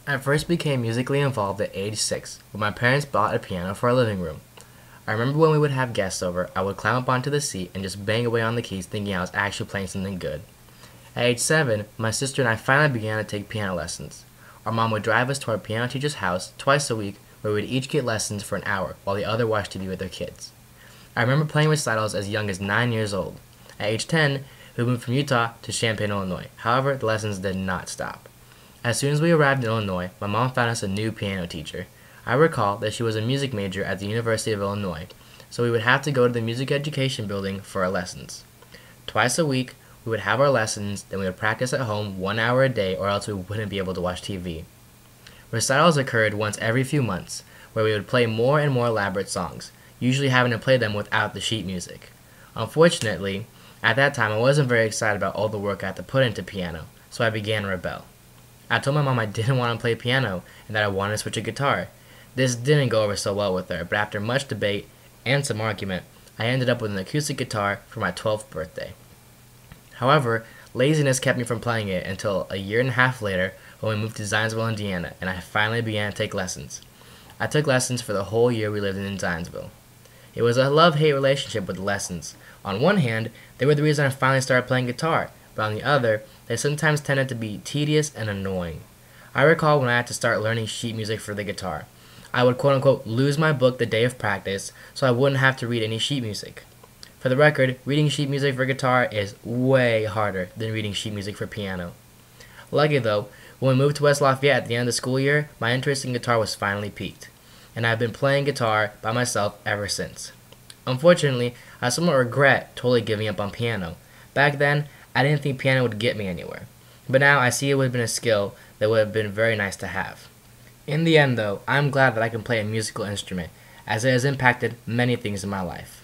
I first became musically involved at age 6 when my parents bought a piano for our living room. I remember when we would have guests over, I would climb up onto the seat and just bang away on the keys thinking I was actually playing something good. At age 7, my sister and I finally began to take piano lessons. Our mom would drive us to our piano teacher's house twice a week where we would each get lessons for an hour while the other watched TV with their kids. I remember playing recitals as young as 9 years old. At age 10, we moved from Utah to Champaign, Illinois. However, the lessons did not stop. As soon as we arrived in Illinois, my mom found us a new piano teacher. I recall that she was a music major at the University of Illinois, so we would have to go to the music education building for our lessons. Twice a week, we would have our lessons, then we would practice at home 1 hour a day or else we wouldn't be able to watch TV. Recitals occurred once every few months, where we would play more and more elaborate songs, usually having to play them without the sheet music. Unfortunately, at that time I wasn't very excited about all the work I had to put into piano, so I began to rebel. I told my mom I didn't want to play piano and that I wanted to switch to guitar. This didn't go over so well with her, but after much debate and some argument, I ended up with an acoustic guitar for my 12th birthday. However, laziness kept me from playing it until a year and a half later when we moved to Zionsville, Indiana, and I finally began to take lessons. I took lessons for the whole year we lived in Zionsville. It was a love-hate relationship with the lessons. On one hand, they were the reason I finally started playing guitar, but on the other, they sometimes tended to be tedious and annoying. I recall when I had to start learning sheet music for the guitar. I would quote-unquote lose my book the day of practice so I wouldn't have to read any sheet music. For the record, reading sheet music for guitar is way harder than reading sheet music for piano. Lucky though, when we moved to West Lafayette at the end of the school year, my interest in guitar was finally peaked, and I've been playing guitar by myself ever since. Unfortunately, I somewhat regret totally giving up on piano. Back then, I didn't think piano would get me anywhere, but now I see it would have been a skill that would have been very nice to have. In the end though, I'm glad that I can play a musical instrument, as it has impacted many things in my life.